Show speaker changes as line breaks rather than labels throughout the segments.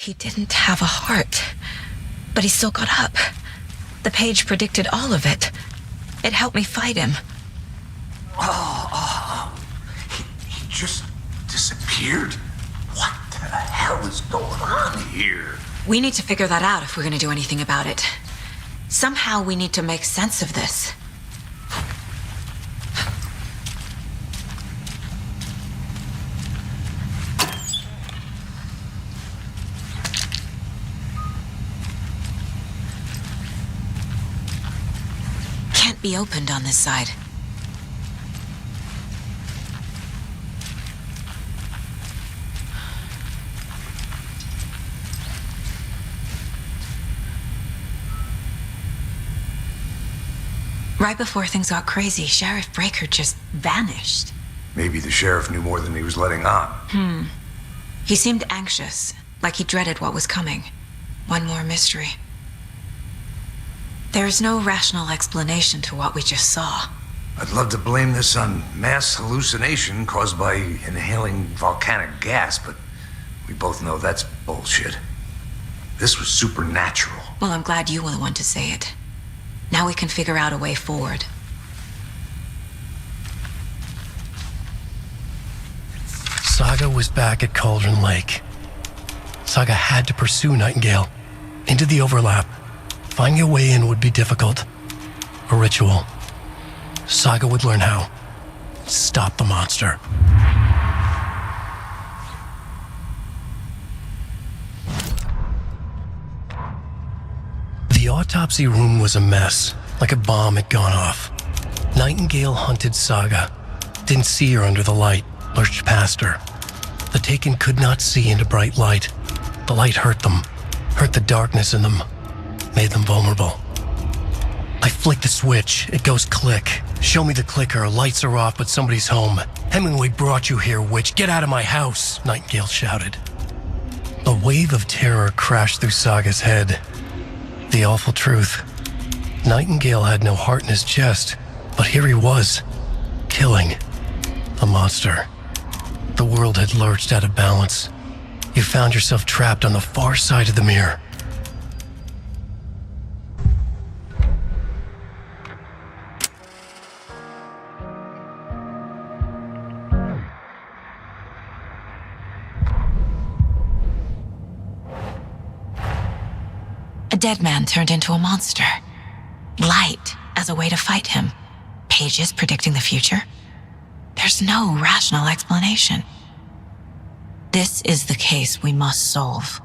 He didn't have a heart, but he still got up. The page predicted all of it. It helped me fight him.
He just disappeared? What the hell is going on here?
We need to figure that out if we're gonna do anything about it. Somehow we need to make sense of this. Can't be opened on this side. Right before things got crazy, Sheriff Breaker just vanished.
Maybe the sheriff knew more than he was letting on.
He seemed anxious, like he dreaded what was coming. One more mystery. There is no rational explanation to what we just saw.
I'd love to blame this on mass hallucination caused by inhaling volcanic gas, but we both know that's bullshit. This was supernatural.
Well, I'm glad you were the one to say it. Now we can figure out a way forward.
Saga was back at Cauldron Lake. Saga had to pursue Nightingale into the overlap. Finding a way in would be difficult. A ritual. Saga would learn how. Stop the monster. The autopsy room was a mess, like a bomb had gone off. Nightingale hunted Saga. Didn't see her under the light, lurched past her. The Taken could not see into bright light. The light hurt them, hurt the darkness in them, made them vulnerable. I flick the switch, it goes click. Show me the clicker, lights are off, but somebody's home. Hemingway brought you here, witch. Get out of my house, Nightingale shouted. A wave of terror crashed through Saga's head. The awful truth. Nightingale had no heart in his chest, but here he was, killing a monster. The world had lurched out of balance. You found yourself trapped on the far side of the mirror.
A dead man turned into a monster. Light as a way to fight him. Pages predicting the future. There's no rational explanation. This is the case we must solve.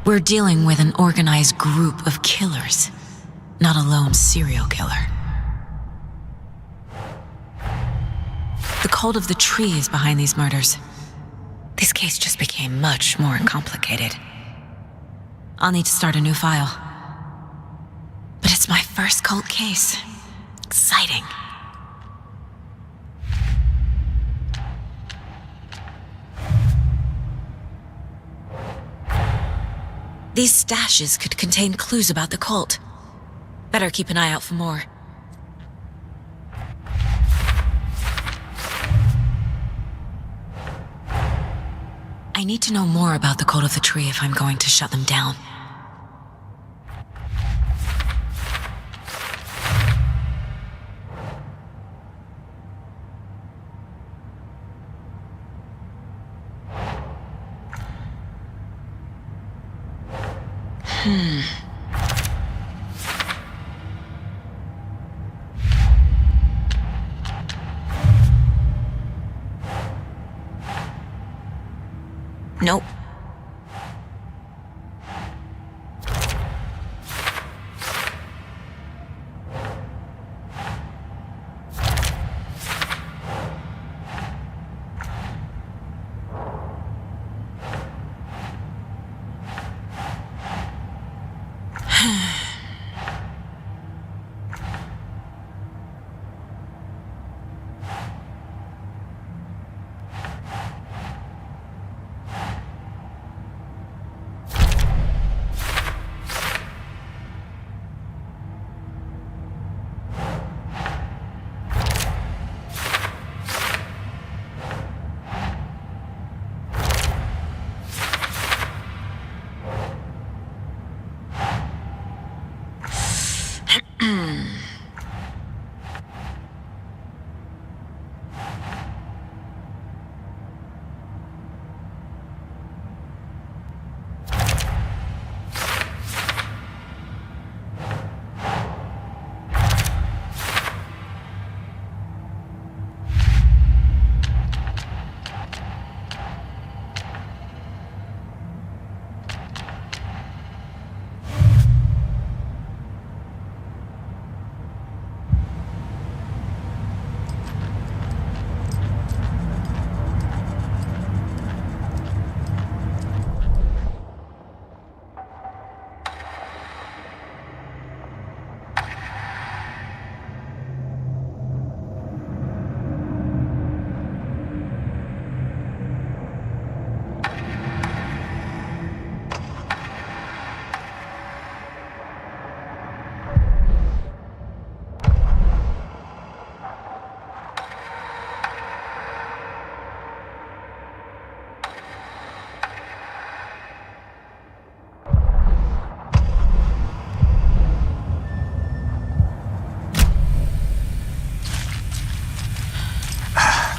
We're dealing with an organized group of killers, not a lone serial killer. The cult of the tree is behind these murders. This case just became much more complicated. I'll need to start a new file. But it's my first cult case. Exciting. These stashes could contain clues about the cult. Better keep an eye out for more. I need to know more about the cult of the tree if I'm going to shut them down. Nope.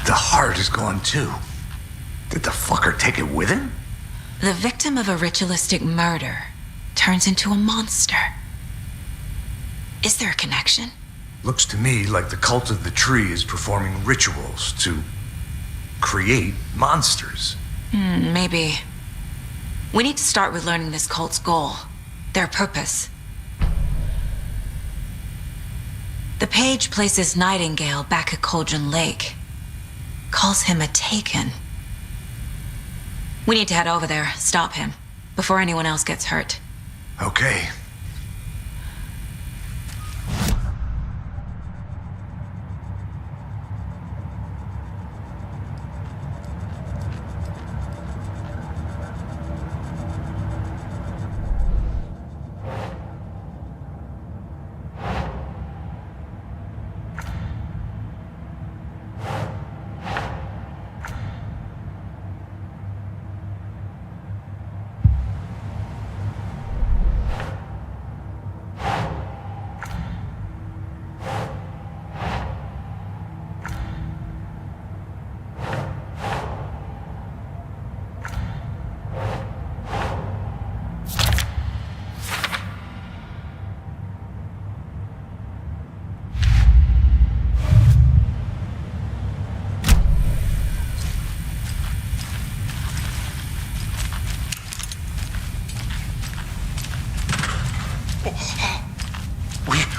The heart is gone too. Did the fucker take it with him?
The victim of a ritualistic murder turns into a monster. Is there a connection?
Looks to me like the cult of the tree is performing rituals to create monsters.
Maybe. We need to start with learning this cult's goal, their purpose. The page places Nightingale back at Cauldron Lake. Calls him a Taken. We need to head over there, stop him, before anyone else gets hurt.
Okay.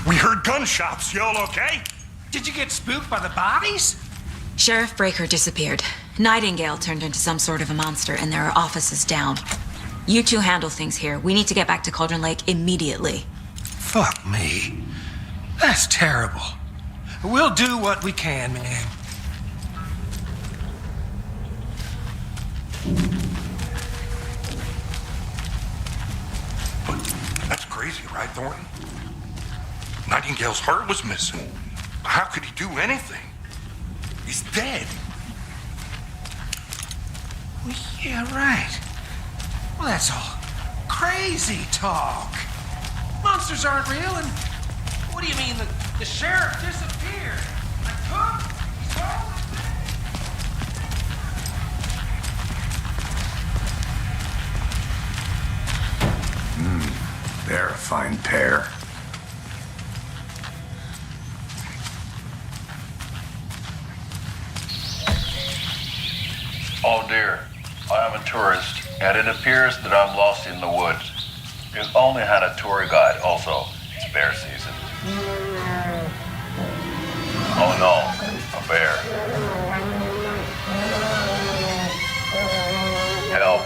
We heard gunshots. Y'all okay?
Did you get spooked by the bodies?
Sheriff Breaker disappeared. Nightingale turned into some sort of a monster, and there are offices down. You two handle things here. We need to get back to Cauldron Lake immediately.
Fuck me. That's terrible. We'll do what we can, man.
But that's crazy, right, Thornton? Nightingale's heart was missing. How could he do anything? He's dead.
Well, yeah, right. Well, that's all crazy talk. Monsters aren't real, and what do you mean the sheriff disappeared? I took?
fine pair.
Oh dear, I am a tourist, and it appears that I'm lost in the woods. You've only had a tour guide, also. It's bear season. Oh no, a bear. Help.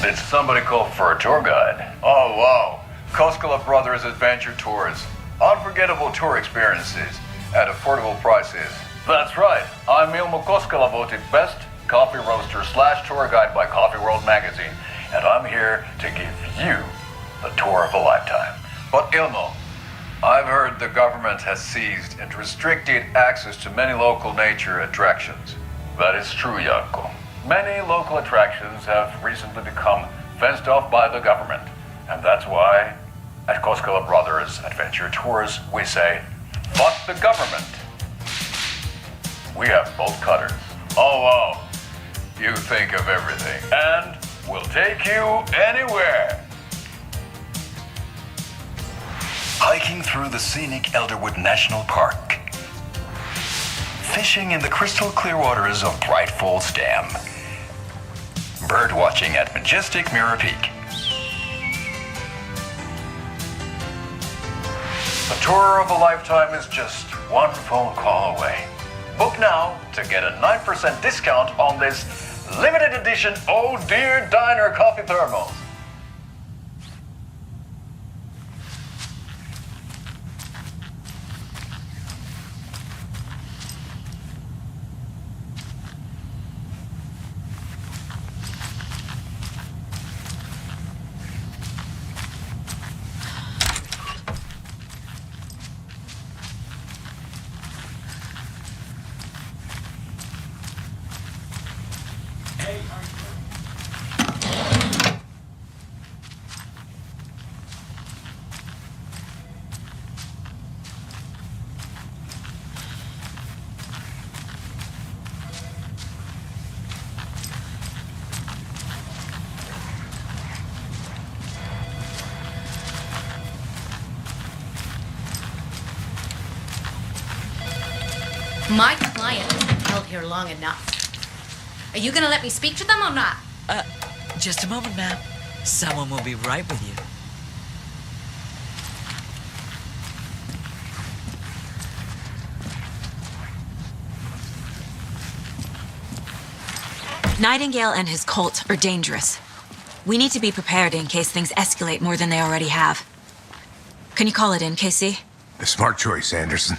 Did somebody call for a tour guide? Oh wow, Koskela Brothers Adventure Tours. Unforgettable tour experiences at affordable prices. That's right, I'm Ilmo Koskela, voted best coffee roaster / tour guide by Coffee World magazine, and I'm here to give you the tour of a lifetime. But Ilmo, I've heard the government has seized and restricted access to many local nature attractions. That is true, Janko. Many local attractions have recently become fenced off by the government, and that's why at Koskela Brothers Adventure Tours we say, fuck the government. We have bolt cutters. Oh wow, you think of everything, and we'll take you anywhere. Hiking through the scenic Elderwood National Park. Fishing in the crystal clear waters of Bright Falls Dam. Bird watching at majestic Mirror Peak. The tour of a lifetime is just one phone call away. Book now to get a 9% discount on this limited edition Oh Dear Diner coffee thermos.
My client has been held here long enough. Are you gonna let me speak to them or not?
Just a moment, ma'am. Someone will be right with you.
Nightingale and his cult are dangerous. We need to be prepared in case things escalate more than they already have. Can you call it in, KC?
A smart choice, Anderson.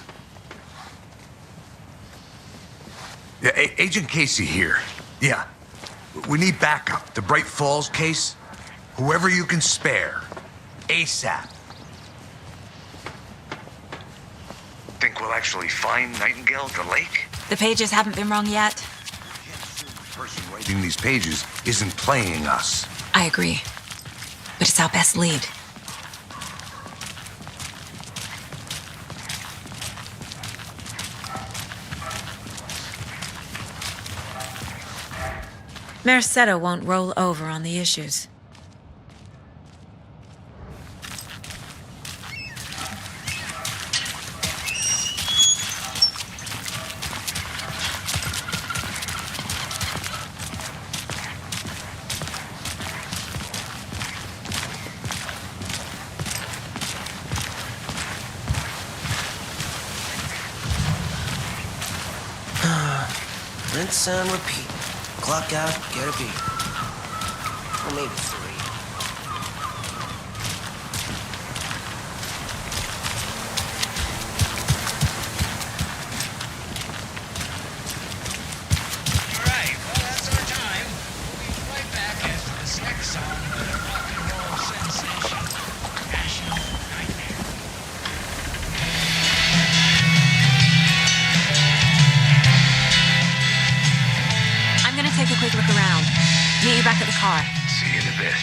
Yeah, Agent Casey here. Yeah. We need backup. The Bright Falls case. Whoever you can spare. ASAP. Think we'll actually find Nightingale at the lake?
The pages haven't been wrong yet.
The person writing these pages isn't playing us.
I agree. But it's our best lead. Mercado won't roll over on the issues.
Rinse and repeat. Clock out, get a beat. Or maybe 3.
Alright, well, that's our time. We'll be right back after this next song with a rock and roll sensation. National Nightmare.
I'm gonna take a quick look around. Meet you back at the car.
See you in a bit.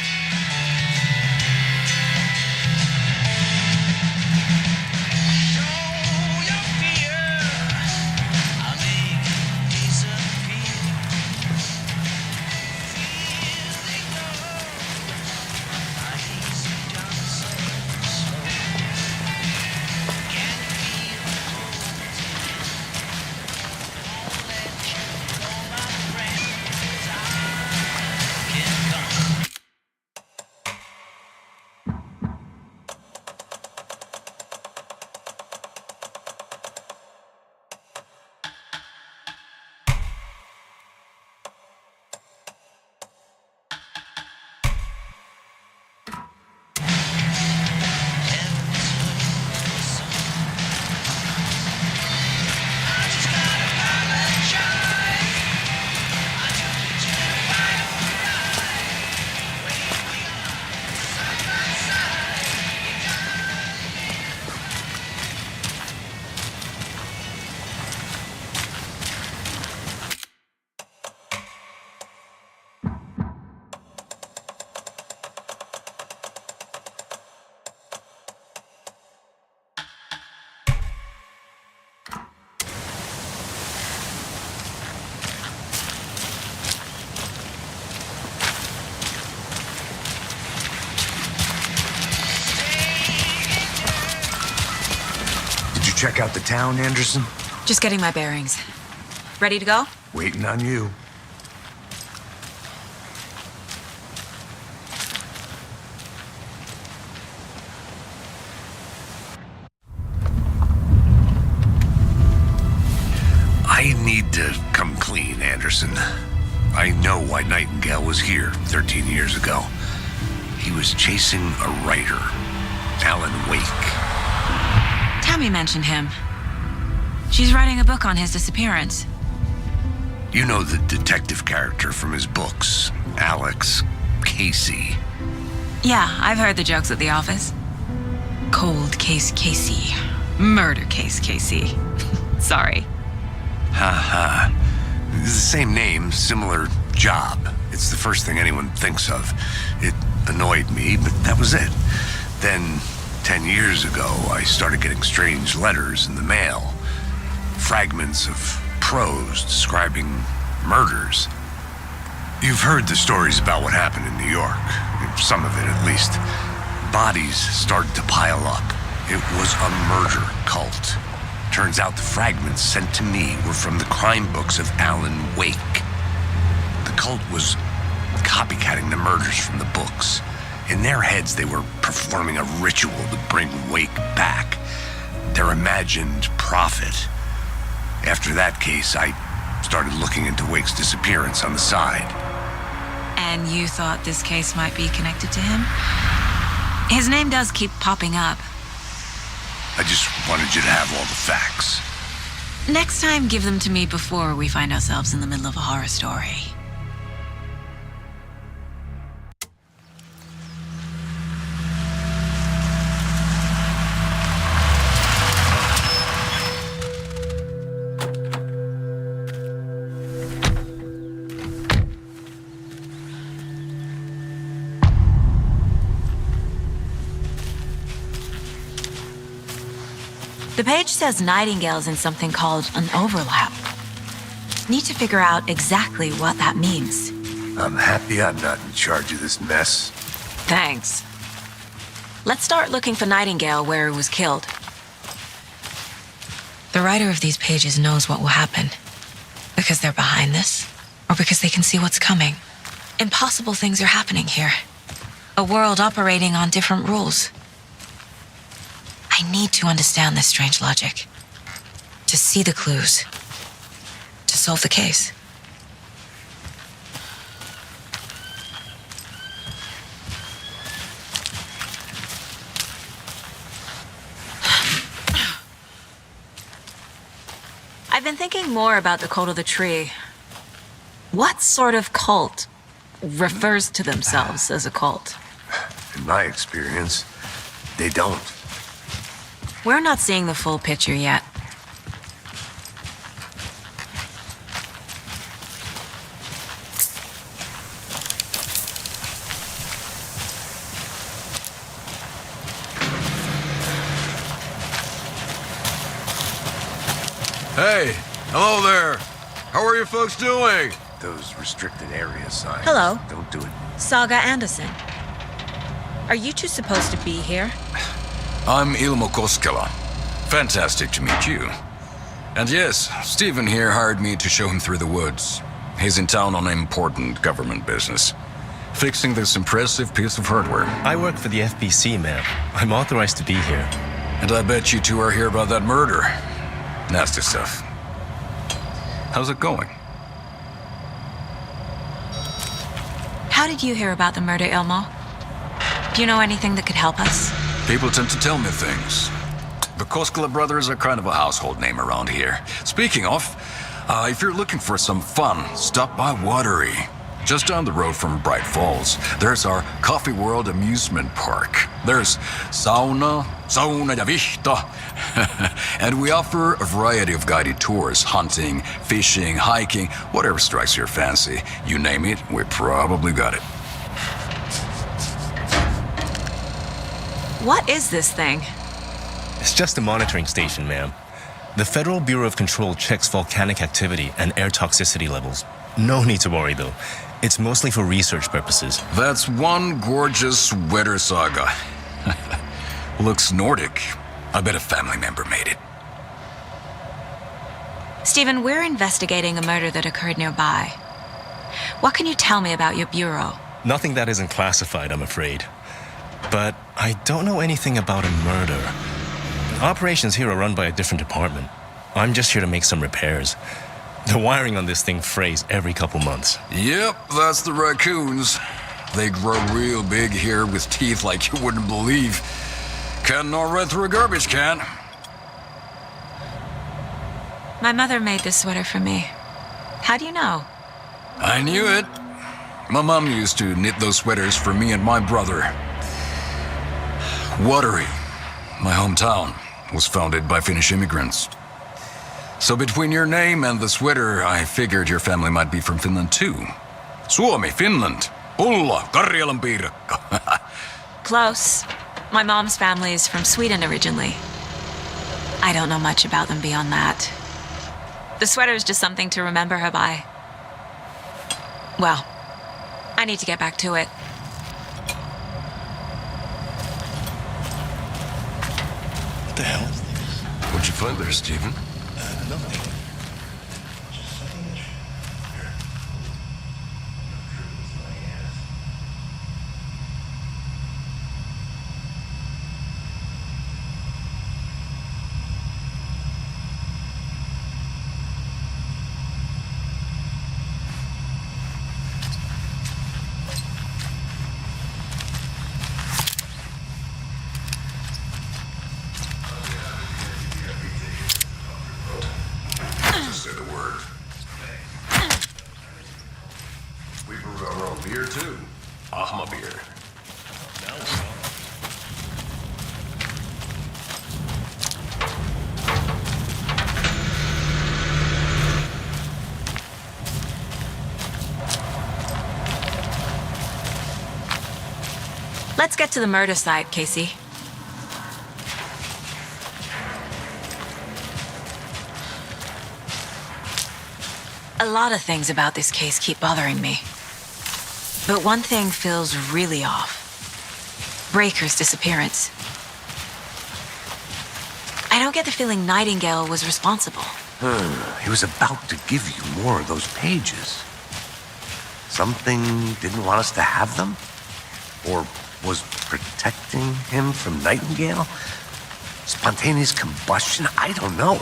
check out the town, Anderson?
Just getting my bearings. Ready to go?
Waiting on you. I need to come clean, Anderson. I know why Nightingale was here 13 years ago. He was chasing a writer, Alan Wake.
Tammy mentioned him. She's writing a book on his disappearance.
You know the detective character from his books, Alex Casey.
Yeah, I've heard the jokes at the office. Cold case Casey. Murder case Casey. Sorry.
Ha. It's the same name, similar job. It's the first thing anyone thinks of. It annoyed me, but that was it. Then, 10 years ago, I started getting strange letters in the mail. Fragments of prose describing murders. You've heard the stories about what happened in New York. Some of it, at least. Bodies started to pile up. It was a murder cult. Turns out the fragments sent to me were from the crime books of Alan Wake. The cult was copycatting the murders from the books. In their heads, they were performing a ritual to bring Wake back. Their imagined prophet. After that case, I started looking into Wake's disappearance on the side.
And you thought this case might be connected to him? His name does keep popping up.
I just wanted you to have all the facts.
Next time, give them to me before we find ourselves in the middle of a horror story. The page says Nightingale's in something called an overlap. Need to figure out exactly what that means.
I'm happy I'm not in charge of this mess.
Thanks. Let's start looking for Nightingale where he was killed. The writer of these pages knows what will happen. Because they're behind this, or because they can see what's coming. Impossible things are happening here. A world operating on different rules. I need to understand this strange logic. To see the clues. To solve the case. I've been thinking more about the cult of the tree. What sort of cult refers to themselves as a cult?
In my experience, they don't.
We're not seeing the full picture yet.
Hey, hello there. How are you folks doing?
Those restricted area signs.
Hello.
Don't do it.
Saga Anderson. Are you two supposed to be here?
I'm Ilmo Koskela. Fantastic to meet you. And yes, Stephen here hired me to show him through the woods. He's in town on important government business. Fixing this impressive piece of hardware.
I work for the FBC, ma'am. I'm authorized to be here.
And I bet you two are here about that murder. Nasty stuff. How's it going?
How did you hear about the murder, Ilmo? Do you know anything that could help us?
People tend to tell me things. The Koskela brothers are kind of a household name around here. Speaking of, if you're looking for some fun, stop by Watery. Just down the road from Bright Falls, there's our Coffee World amusement park. There's sauna ja vihta. And we offer a variety of guided tours, hunting, fishing, hiking, whatever strikes your fancy. You name it, we probably got it.
What is this thing?
It's just a monitoring station, ma'am. The Federal Bureau of Control checks volcanic activity and air toxicity levels. No need to worry, though. It's mostly for research purposes.
That's one gorgeous sweater, Saga. Looks Nordic. I bet a family member made it.
Stephen, we're investigating a murder that occurred nearby. What can you tell me about your bureau?
Nothing that isn't classified, I'm afraid. But I don't know anything about a murder. Operations here are run by a different department. I'm just here to make some repairs. The wiring on this thing frays every couple months.
Yep, that's the raccoons. They grow real big here with teeth like you wouldn't believe. Can't gnaw right through a garbage can.
My mother made this sweater for me. How do you know?
I knew it. My mom used to knit those sweaters for me and my brother. Watery, my hometown, was founded by Finnish immigrants. So between your name and the sweater, I figured your family might be from Finland too. Suomi, Finland. Pulla, Karjalan piirakka.
Close. My mom's family is from Sweden originally. I don't know much about them beyond that. The sweater is just something to remember her by. Well, I need to get back to it.
What the hell?
What'd you find there, Stephen?
Nothing.
Say the word. We brew our own beer too. Ahma beer.
Let's get to the murder site, Casey. A lot of things about this case keep bothering me. But one thing feels really off. Breaker's disappearance. I don't get the feeling Nightingale was responsible.
He was about to give you more of those pages. Something didn't want us to have them? Or was protecting him from Nightingale? Spontaneous combustion? I don't know.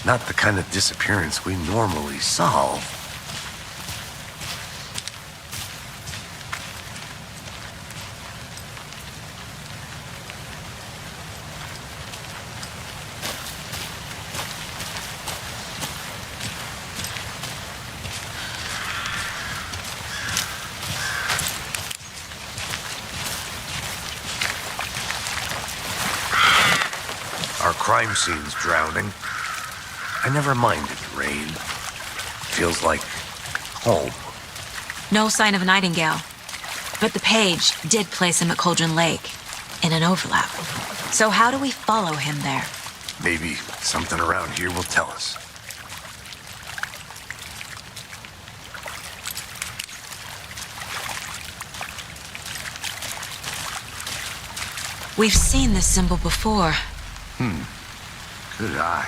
Not the kind of disappearance we normally solve. Our crime scene's drowning. I never minded rain. Feels like home.
No sign of Nightingale. But the page did place him at Cauldron Lake, in an overlap. So how do we follow him there?
Maybe something around here will tell us.
We've seen this symbol before.
Good eye.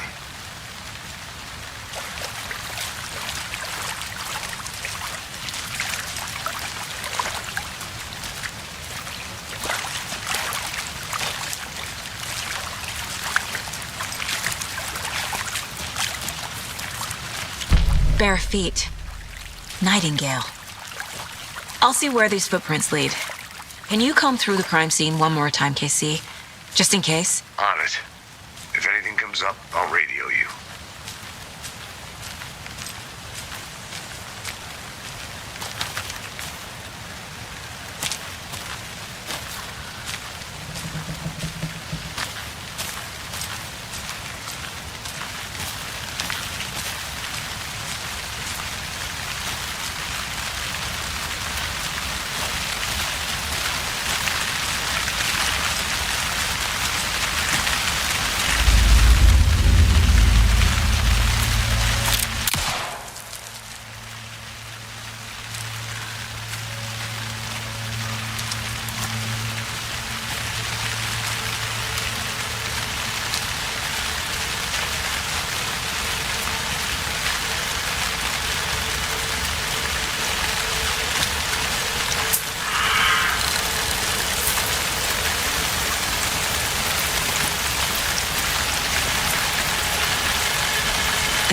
Bare feet. Nightingale. I'll see where these footprints lead. Can you comb through the crime scene one more time, KC? Just in case?
On it. If anything comes up, I'll radio you.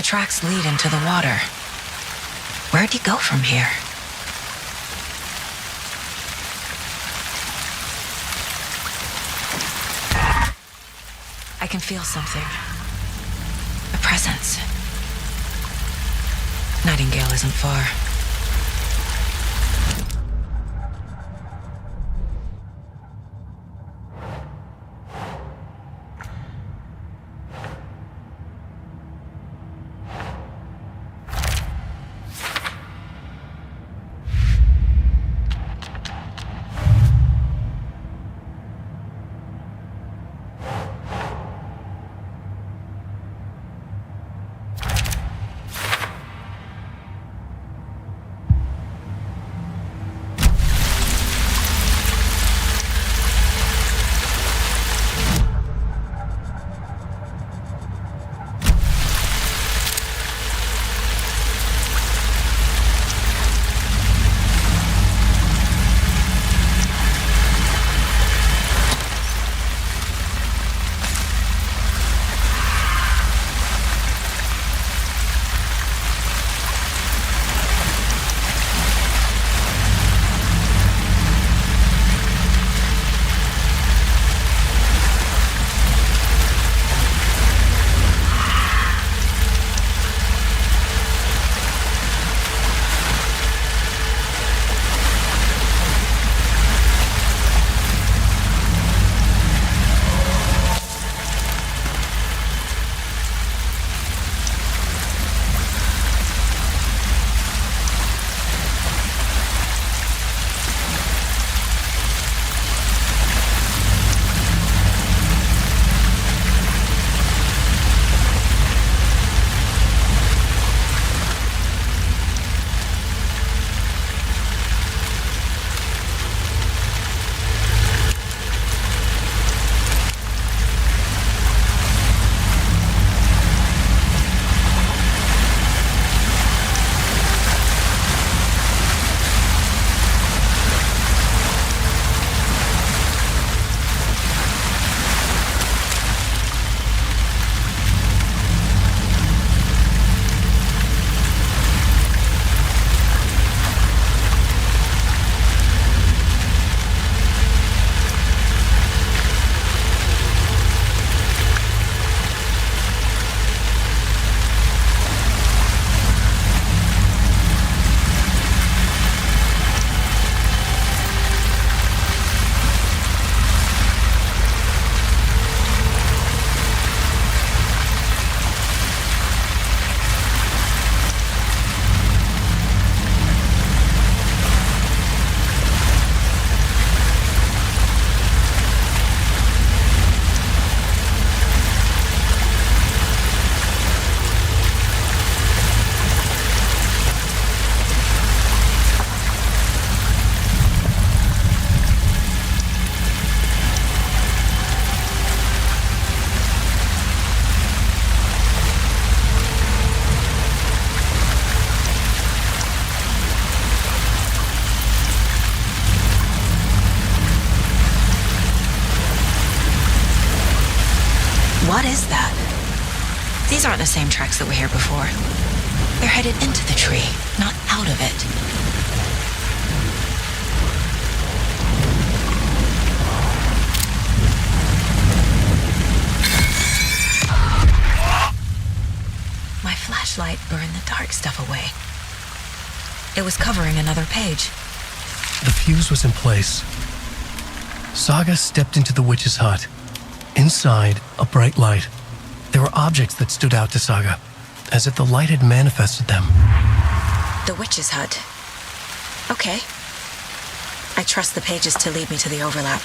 tracks lead into the water. Where'd he go from here? I can feel something. A presence. Nightingale isn't far. What is that? These aren't the same tracks that were here before. They're headed into the tree, not out of it. My flashlight burned the dark stuff away. It was covering another page.
The fuse was in place. Saga stepped into the witch's hut. Inside, a bright light. There were objects that stood out to Saga, as if the light had manifested them.
The witch's hut. Okay. I trust the pages to lead me to the overlap.